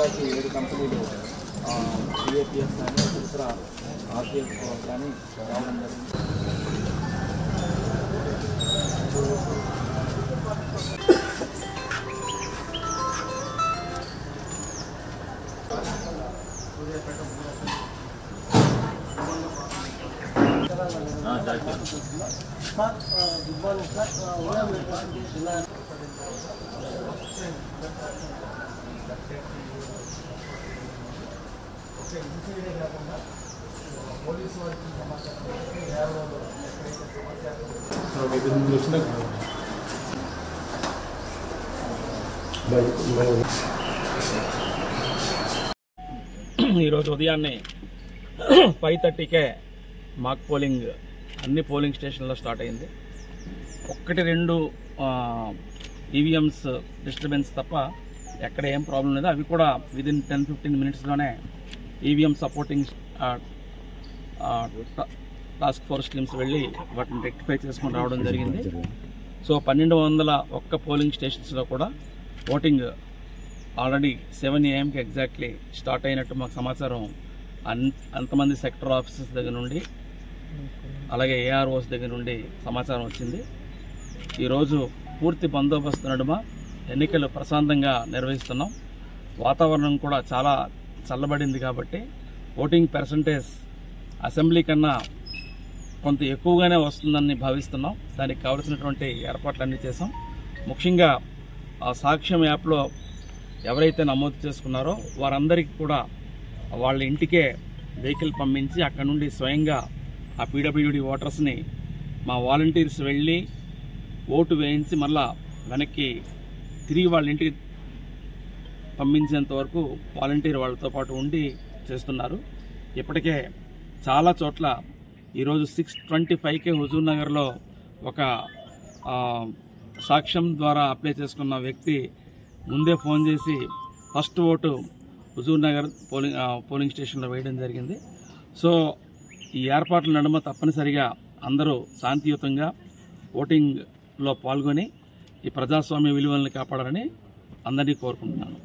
జిల్లాకి 7 కంపెనీలు సిఏపిఎస్ కానీ ఇతర ఆర్పిఎస్ కానీ రావడం జరిగింది. Sir good morning sir. జిల్లా పోలీసు వారికి ఈరోజు ఉదయాన్నే 5:30కే మాక్ పోలింగ్ అన్ని పోలింగ్ స్టేషన్లో స్టార్ట్ అయింది. 1-2 ఈవీఎంస్ డిస్టర్బెన్స్ తప్ప ఎక్కడ ఏం ప్రాబ్లం లేదు. అవి కూడా విదిన్ 10-15 మినిట్స్లోనే EVM supporting task force teams వెళ్ళి వాటిని రెక్టిఫై చేసుకుని రావడం జరిగింది. సో 1201 పోలింగ్ స్టేషన్స్లో కూడా voting already 7 AM exactly start అయినట్టు మాకు సమాచారం అంతమంది సెక్టర్ ఆఫీసర్స్ దగ్గర నుండి అలాగే ఏఆర్ఓస్ దగ్గర నుండి సమాచారం వచ్చింది. ఈరోజు పూర్తి బందోబస్తు నడుమ ఎన్నికలు ప్రశాంతంగా నిర్వహిస్తున్నాం. వాతావరణం కూడా చాలా చల్లబడింది కాబట్టి ఓటింగ్ పర్సంటేజ్ అసెంబ్లీ కన్నా కొంత ఎక్కువగానే వస్తుందని భావిస్తున్నాం. దానికి కావలసినటువంటి ఏర్పాట్లన్నీ చేసాం. ముఖ్యంగా సాక్ష్యం యాప్లో ఎవరైతే నమోదు చేసుకున్నారో వారందరికీ కూడా వాళ్ళ ఇంటికే వెహికల్ పంపించి అక్కడ నుండి స్వయంగా ఆ పీడబ్ల్యూడీ ఓటర్స్ని మా వాలంటీర్స్ వెళ్ళి ఓటు వేయించి మళ్ళా వెనక్కి తిరిగి వాళ్ళ ఇంటికి పంపించేంత వరకు వాలంటీర్ వాళ్ళతో పాటు ఉండి చేస్తున్నారు. ఇప్పటికే చాలా చోట్ల ఈరోజు 6:25కే హుజూర్ నగర్లో ఒక సాక్ష్యం ద్వారా అప్లై చేసుకున్న వ్యక్తి ముందే ఫోన్ చేసి first vote Huzur Nagar polling స్టేషన్లో వేయడం జరిగింది. సో ఈ ఏర్పాట్ల నడుమ తప్పనిసరిగా అందరూ శాంతియుతంగా ఓటింగ్లో పాల్గొని ఈ ప్రజాస్వామ్య విలువలను కాపాడాలని అందరినీ కోరుకుంటున్నాను.